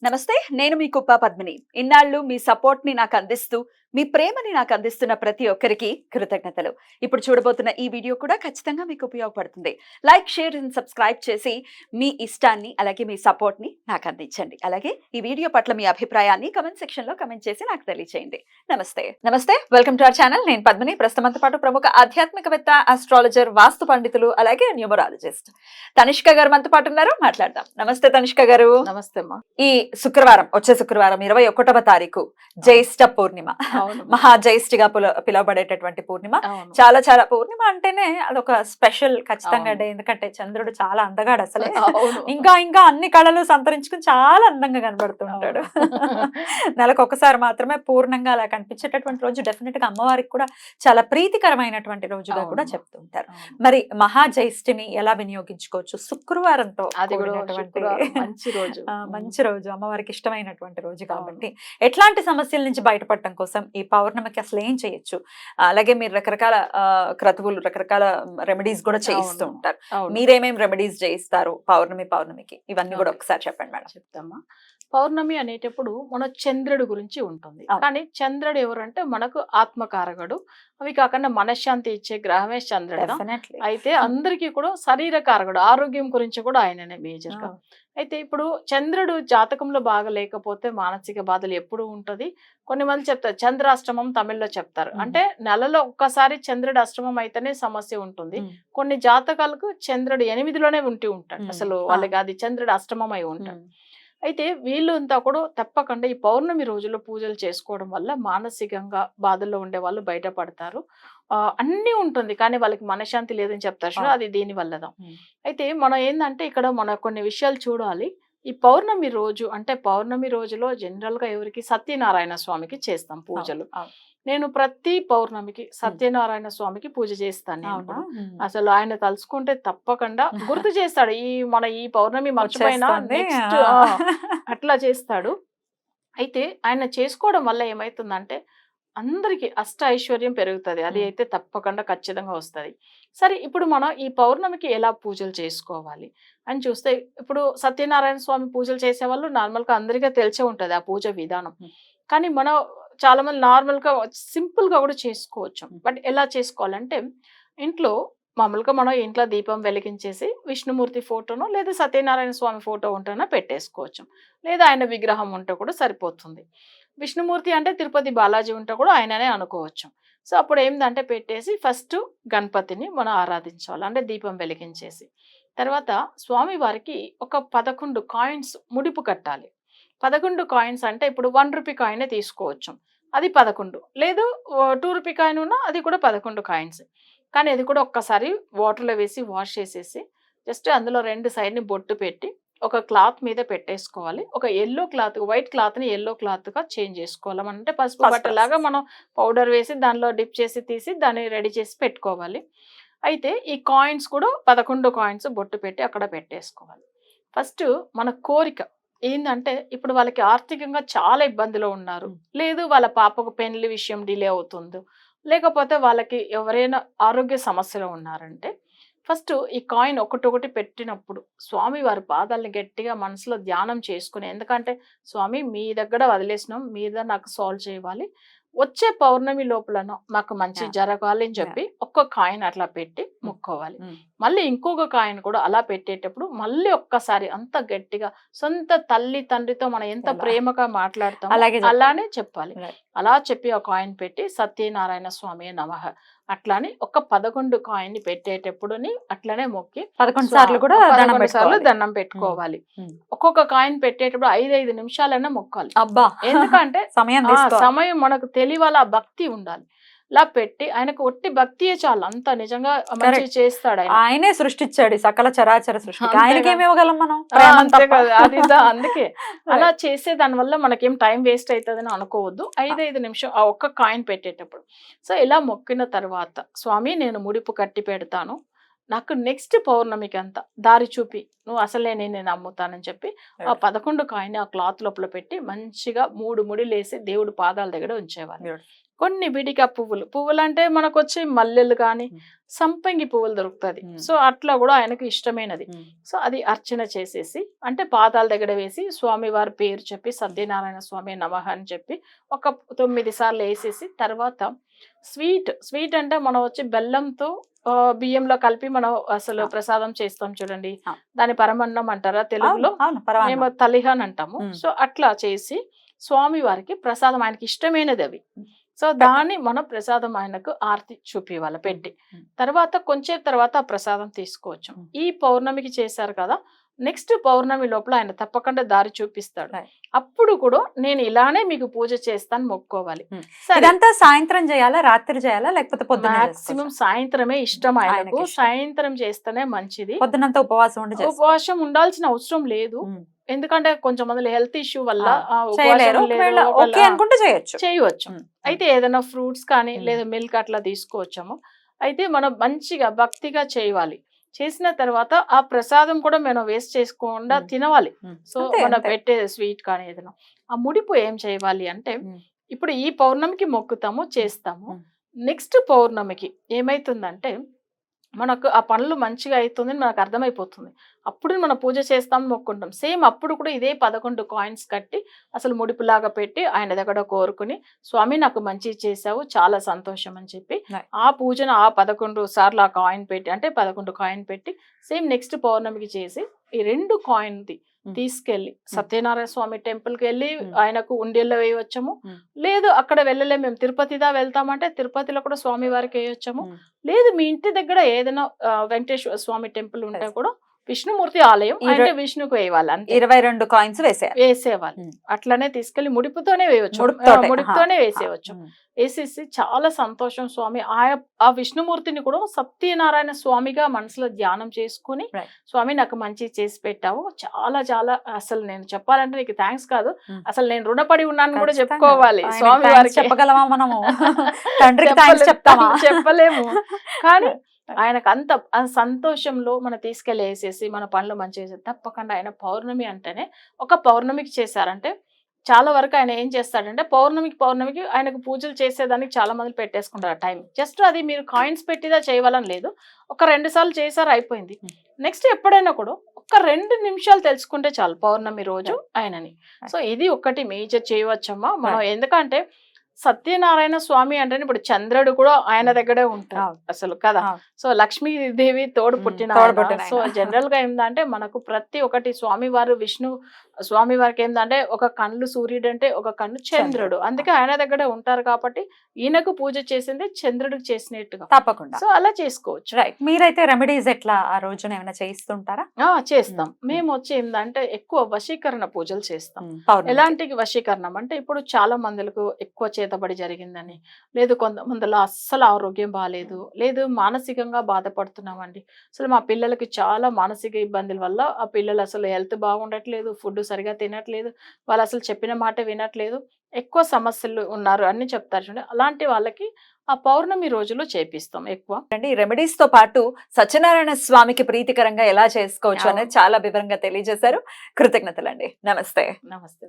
నమస్తే, నేను మీ కుప్ప పద్మిని. ఇన్నాళ్ళు మీ సపోర్ట్‌ని నాకందిస్తూ, మీ ప్రేమని నాకందిస్తున్న ప్రతి ఒక్కరికి కృతజ్ఞతలు. ఇప్పుడు చూడబోతున్న ఈ వీడియో కూడా ఖచ్చితంగా మీకు ఉపయోగపడుతుంది. లైక్, షేర్ అండ్ సబ్స్క్రైబ్ చేసి మీ ఇష్టాన్ని అలాగే మీ సపోర్ట్‌ని నాకందించండి. అలాగే ఈ వీడియో పట్ల మీ అభిప్రాయాన్ని కామెంట్ సెక్షన్‌లో కామెంట్ చేసి నాకు తెలియజేయండి. నమస్తే. Welcome to our channel. నేను పద్మిని. ప్రస్తుతంతో పాటు ప్రముఖ ఆధ్యాత్మికవేత్త, ఆస్ట్రాలజర్, వాస్తు పండితులు అలాగే న్యూమరాలజిస్ట్ తనిష్క గారు మనతో పాటు ఉన్నారు. మాట్లాడదాం. నమస్తే తనిష్క గారు. నమస్తే అమ్మా. ఈ వచ్చే శుక్రవారం 21వ తారీఖు జ్యేష్ఠ పూర్ణిమ, మహా జ్యేష్ఠిగా పిలువబడేటటువంటి పూర్ణిమ. చాలా చాలా పూర్ణిమ అంటేనే అదొక స్పెషల్ ఖచ్చితంగా డే. ఎందుకంటే చంద్రుడు చాలా అందగాడు అసలే. ఇంకా ఇంకా అన్ని కళలు సంతరించుకుని చాలా అందంగా కనబడుతుంటాడు. నెలకు ఒకసారి మాత్రమే పూర్ణంగా అలా కనిపించేటటువంటి రోజు డెఫినెట్ గా అమ్మవారికి కూడా చాలా ప్రీతికరమైనటువంటి రోజుగా కూడా చెప్తుంటారు. మరి మహా జ్యేష్ఠిని ఎలా వినియోగించుకోవచ్చు? శుక్రవారంతో మంచి రోజు, అమ్మవారికి ఇష్టమైనటువంటి రోజు కాబట్టి ఎట్లాంటి సమస్యల నుంచి బయటపడటం కోసం ఈ పౌర్ణమికి అసలు ఏం చేయొచ్చు? అలాగే మీరు రకరకాల క్రతువులు, రకరకాల రెమెడీస్ కూడా చేయిస్తూ ఉంటారు. మీరేమేం రెమెడీస్ చేయిస్తారు పౌర్ణమికి? ఇవన్నీ కూడా ఒకసారి చెప్పండి మేడం. చెప్తామా. పౌర్ణమి అనేటప్పుడు మన చంద్రుడి గురించి ఉంటుంది. కానీ చంద్రుడు ఎవరంటే మనకు ఆత్మకారకుడు. అవి కాకుండా మనశ్శాంతి ఇచ్చే గ్రహమే చంద్రుడు. అయితే అందరికీ కూడా శరీరకారకుడు, ఆరోగ్యం గురించి కూడా ఆయననే మేజర్ గా. అయితే ఇప్పుడు చంద్రుడు జాతకంలో బాగా లేకపోతే మానసిక బాధలు ఎప్పుడు ఉంటది. కొన్ని మంది చెప్తారు చంద్రాష్టమం, తమిళ్లో చెప్తారు. అంటే నెలలో ఒక్కసారి చంద్రుడు అష్టమం అయితేనే సమస్య ఉంటుంది. కొన్ని జాతకాలకు చంద్రుడు 8లోనే ఉంటూ ఉంటాడు. అసలు వాళ్ళకి అది చంద్రుడు అష్టమం అయి ఉంటాడు. అయితే వీళ్ళు అంతా కూడా తప్పకుండా ఈ పౌర్ణమి రోజుల్లో పూజలు చేసుకోవడం వల్ల మానసికంగా బాధల్లో ఉండే వాళ్ళు బయటపడతారు. అన్నీ ఉంటుంది కానీ వాళ్ళకి మనశ్శాంతి లేదని చెప్తారు. అది దీని వల్లదా. అయితే మనం ఏంటంటే ఇక్కడ మన కొన్ని విషయాలు చూడాలి. ఈ పౌర్ణమి రోజు అంటే పౌర్ణమి రోజులో జనరల్ గా ఎవరికి సత్యనారాయణ స్వామికి చేస్తాం పూజలు. నేను ప్రతి పౌర్ణమికి సత్యనారాయణ స్వామికి పూజ చేస్తాను. అసలు ఆయన తలుచుకుంటే తప్పకుండా గుర్తు చేస్తాడు. ఈ పౌర్ణమి మర్చిపోయినా నెక్స్ట్ అట్లా చేస్తాడు. అయితే ఆయన చేసుకోవడం వల్ల ఏమైతుందంటే అందరికి అష్ట ఐశ్వర్యం పెరుగుతుంది. అది అయితే తప్పకుండా ఖచ్చితంగా వస్తుంది. సరే, ఇప్పుడు మనం ఈ పౌర్ణమికి ఎలా పూజలు చేసుకోవాలి అని చూస్తే, ఇప్పుడు సత్యనారాయణ స్వామి పూజలు చేసే వాళ్ళు నార్మల్ గా అందరికీ తెలిసే ఉంటది ఆ పూజ విధానం. కానీ మనం చాలా మంది నార్మల్ గా సింపుల్ గా కూడా చేసుకోవచ్చు. బట్ ఎలా చేసుకోవాలంటే, ఇంట్లో మామూలుగా మనం ఇంట్లో దీపం వెలిగించేసి విష్ణుమూర్తి ఫోటోనో లేదా సత్యనారాయణ స్వామి ఫోటో ఉంటేనో పెట్టేసుకోవచ్చు. లేదా ఆయన విగ్రహం ఉంటే కూడా సరిపోతుంది. విష్ణుమూర్తి అంటే తిరుపతి బాలాజీ ఉంటే కూడా ఆయననే అనుకోవచ్చు. సో అప్పుడు ఏంటంటే పెట్టేసి ఫస్ట్ గణపతిని మనం ఆరాధించాలి. అంటే దీపం వెలిగించేసి తర్వాత స్వామి వారికి ఒక 11 కాయిన్స్ ముడిపు కట్టాలి. 11 కాయిన్స్ అంటే ఇప్పుడు 1 రూపీ కాయినే తీసుకోవచ్చు. అది 11. లేదు 2 రూపీ కాయిన్ ఉన్నా అది కూడా 11 కాయిన్స్. కానీ అది కూడా ఒక్కసారి వాటర్లో వేసి వాష్ చేసేసి జస్ట్ అందులో 2 సైడ్ని బొట్టు పెట్టి ఒక క్లాత్ మీద పెట్టేసుకోవాలి. ఒక ఎల్లో క్లాత్, వైట్ క్లాత్ని ఎల్లో క్లాత్గా చేంజ్ చేసుకోవాలి. అంటే పసుపు బట్టలాగా మనం పౌడర్ వేసి దానిలో డిప్ చేసి తీసి దాన్ని రెడీ చేసి పెట్టుకోవాలి. అయితే ఈ కాయిన్స్ కూడా 11 కాయిన్స్ బొట్టు పెట్టి అక్కడ పెట్టేసుకోవాలి. ఫస్ట్ మన కోరిక ఏంటంటే, ఇప్పుడు వాళ్ళకి ఆర్థికంగా చాలా ఇబ్బందిలో ఉన్నారు, లేదు వాళ్ళ పాపకు పెళ్లి విషయం డిలే అవుతుంది, లేకపోతే వాళ్ళకి ఎవరైనా ఆరోగ్య సమస్యలు ఉన్నారంటే ఫస్ట్ ఈ కాయిన్ ఒకటి పెట్టినప్పుడు స్వామి వారి పాదాలని గట్టిగా మనసులో ధ్యానం చేసుకుని, ఎందుకంటే స్వామి మీ దగ్గర వదిలేసినాం, మీద నాకు సాల్వ్ చేయాలి, వచ్చే పౌర్ణమి లోపలను మాకు మంచి జరగాలి అని చెప్పి ఒక్క కాయిన్ అట్లా పెట్టి మొక్కోవాలి. మళ్ళీ ఇంకొక కాయిన్ కూడా అలా పెట్టేటప్పుడు మళ్ళీ ఒక్కసారి అంత గట్టిగా సొంత తల్లి తండ్రితో మనం ఎంత ప్రేమగా మాట్లాడతాం అలానే చెప్పాలి. అలా చెప్పి ఒక కాయిన్ పెట్టి సత్యనారాయణ స్వామి నమః అట్లానే ఒక 11 కాయిన్ పెట్టేటప్పుడు అట్లనే మొక్కి 11 సార్లు దండం పెట్టుకోవాలి. ఒక్కొక్క కాయిన్ పెట్టేటప్పుడు 5 నిమిషాలైనా మొక్కాలి. ఎందుకంటే సమయం మనకు తెలియాల, భక్తి ఉండాలి. ఇలా పెట్టి ఆయనకు ఒట్టి భక్తియే చాలు, అంత నిజంగా మంచి చేస్తాడు. ఆయనే సృష్టించాడు సకల చరాచర సృష్టి, అందుకే అలా చేసే దాని వల్ల మనకేం టైం వేస్ట్ అవుతుందని అనుకోవద్దు. 5 నిమిషం ఆ ఒక్క కాయిన్ పెట్టేటప్పుడు. సో ఇలా మొక్కిన తర్వాత స్వామి నేను ముడిపు కట్టి పెడతాను, నాకు నెక్స్ట్ పౌర్ణమికి అంతా దారి చూపి నువ్వు అసలే నేను నమ్ముతానని చెప్పి ఆ 11 కాయిన్ ఆ క్లాత్ లోపల పెట్టి మంచిగా 3 ముడిలేసి దేవుడి పాదాల దగ్గర ఉంచేవాళ్ళు. కొన్ని విడిగా పువ్వులు అంటే మనకు వచ్చి మల్లెలు కానీ సంపంగి పువ్వులు దొరుకుతుంది. సో అట్లా కూడా ఆయనకు ఇష్టమైనది. సో అది అర్చన చేసేసి అంటే పాదాల దగ్గర వేసి స్వామివారి పేరు చెప్పి సత్యనారాయణ స్వామి నమః అని చెప్పి ఒక 9 సార్లు వేసేసి తర్వాత స్వీట్ అంటే మనం వచ్చి బెల్లంతో బియ్యంలో కలిపి మనం అసలు ప్రసాదం చేస్తాం చూడండి, దాని పరమన్నం అంటారా తెలుగులో, మేము తలిహాన్ అంటాము. సో అట్లా చేసి స్వామి వారికి ప్రసాదం ఆయనకి ఇష్టమైనది అవి. సో దాన్ని మనం ప్రసాదం ఆయనకు ఆర్తి చూపివ్వాలి పెట్టి తర్వాత కొంచెం తర్వాత ఆ ప్రసాదం తీసుకోవచ్చు. ఈ పౌర్ణమికి చేశారు కదా, నెక్స్ట్ పౌర్ణమి లోపల ఆయన తప్పకుండా దారి చూపిస్తాడు. అప్పుడు కూడా నేను ఇలానే మీకు పూజ చేస్తాను మొక్కుకోవాలి. ఇదంతా సాయంత్రం చేయాలా రాత్రి చేయాలా లేకపోతే పొద్దున? మాక్సిమం సాయంత్రమే ఇష్టం ఆయనకు, సాయంత్రం చేస్తేనే మంచిది. పొద్దునంతా ఉపవాసం ఉండాల్సిన అవసరం లేదు, ఎందుకంటే కొంచెం మంది హెల్త్ ఇష్యూ వల్ల చేయవచ్చు. అయితే ఏదైనా ఫ్రూట్స్ కానీ లేదా మిల్క్ అట్లా తీసుకోవచ్చాము. అయితే మనం మంచిగా భక్తిగా చేయాలి. చేసిన తర్వాత ఆ ప్రసాదం కూడా మనం వేస్ట్ చేసుకోకుండా తినవాలి. సో మనం పెట్టే స్వీట్ కానీ ఏదైనా ఆ ముడిపు ఏం చేయాలి అంటే ఇప్పుడు ఈ పౌర్ణమికి మొక్కుతాము చేస్తాము, నెక్స్ట్ పౌర్ణమికి ఏమైతుందంటే మనకు ఆ పనులు మంచిగా అవుతుంది మనకు అర్థమైపోతుంది. అప్పుడు మనం పూజ చేస్తాం మొక్కుంటాం. సేమ్ అప్పుడు కూడా ఇదే 11 కాయిన్స్ కట్టి అసలు ముడిపులాగా పెట్టి ఆయన దగ్గర కోరుకుని స్వామి నాకు మంచి చేసావు చాలా సంతోషం అని చెప్పి ఆ పూజను ఆ 11 సార్లు ఆ కాయిన్ పెట్టి అంటే 11 కాయిన్ పెట్టి సేమ్ నెక్స్ట్ పౌర్ణమికి చేసి ఈ 2 కాయిన్ది తీసుకెళ్లి సత్యనారాయణ స్వామి టెంపుల్ కి వెళ్ళి ఆయనకు ఉండేల్లో వేయవచ్చాము. లేదు అక్కడ వెళ్ళలే మేము తిరుపతిదా వెళ్తామంటే తిరుపతిలో కూడా స్వామి వారికి వేయొచ్చాము. లేదు మీ ఇంటి దగ్గర ఏదైనా వెంకటేశ్వర స్వామి టెంపుల్ ఉంటే కూడా విష్ణుమూర్తి ఆలయం అంటే విష్ణుకు వేయాలి. 22 కాయిన్స్ వేసేవాళ్ళు. అట్లనే తీసుకెళ్లి ముడిపుతోనే వేయవచ్చు, ముడిపుతోనే వేసేయవచ్చు. వేసేసి చాలా సంతోషం స్వామి ఆ విష్ణుమూర్తిని కూడా సత్యనారాయణ స్వామిగా మనసులో ధ్యానం చేసుకుని స్వామి నాకు మంచి చేసి పెట్టావు, చాలా చాలా అసలు నేను చెప్పాలంటే నీకు థ్యాంక్స్ కాదు అసలు నేను రుణపడి ఉన్నాను కూడా చెప్పుకోవాలి. స్వామి వారికి చెప్పగలమా మనము? చెప్పలేము కానీ ఆయనకు అంత సంతోషంలో మనం తీసుకెళ్ళి వేసేసి మన పనులు మంచిగా చేసి తప్పకుండా ఆయన పౌర్ణమి అంటేనే ఒక పౌర్ణమికి చేశారంటే చాలా వరకు ఆయన ఏం చేస్తాడంటే పౌర్ణమికి ఆయనకు పూజలు చేసేదానికి చాలా మంది పెట్టేసుకుంటారు టైం. జస్ట్ అది మీరు కాయిన్స్ పెట్టిదా చేయవాలని లేదు, ఒక 2 సార్లు చేశారు అయిపోయింది. నెక్స్ట్ ఎప్పుడైనా కూడా ఒక 2 నిమిషాలు తెలుసుకుంటే చాలు పౌర్ణమి రోజు ఆయనని. సో ఇది ఒకటి మేజర్ చేయవచ్చమ్మా మనం. ఎందుకంటే సత్యనారాయణ స్వామి అంటే ఇప్పుడు చంద్రుడు కూడా ఆయన దగ్గరే ఉంటాడు అసలు కదా. సో లక్ష్మీదేవి తోడు పుట్టిన. సో జనరల్ గా ఏంటంటే మనకు ప్రతి ఒక్కటి స్వామివారు విష్ణు స్వామి వారికి ఏంటంటే ఒక కళ్ళు సూర్యుడు అంటే ఒక కన్ను చంద్రుడు, అందుకే ఆయన దగ్గరే ఉంటారు కాబట్టి ఈయనకు పూజ చేసింది చంద్రుడికి చేసినట్టుగా తప్పకుండా. సో అలా చేసుకోవచ్చు. రైట్. మీరైతే రెమెడీస్ ఎట్లా ఆ రోజున ఏమైనా చేయిస్తుంటారా? చేస్తాం. మేము వచ్చి ఏంటంటే ఎక్కువ వశీకరణ పూజలు చేస్తాం. ఎలాంటి వశీకరణం అంటే ఇప్పుడు చాలా మందులకు ఎక్కువ చేతబడి జరిగిందని, లేదు కొంతమందిలో అస్సలు ఆరోగ్యం బాగాలేదు, లేదు మానసికంగా బాధపడుతున్నామండి. అసలు మా పిల్లలకి చాలా మానసిక ఇబ్బందుల వల్ల ఆ పిల్లలు అసలు హెల్త్ బాగుండట్లేదు, ఫుడ్ సరిగా తినట్లేదు, వాళ్ళు అసలు చెప్పిన మాట వినట్లేదు, ఎక్కువ సమస్యలు ఉన్నారు అని చెప్తారు చూడండి. అలాంటి వాళ్ళకి ఆ పౌర్ణమి రోజులు చేపిస్తాం ఎక్కువ. రెమెడీస్ తో పాటు సత్యనారాయణ స్వామికి ప్రీతికరంగా ఎలా చేసుకోవచ్చు అనేది చాలా వివరంగా తెలియజేశారు. కృతజ్ఞతలండి. నమస్తే. నమస్తే.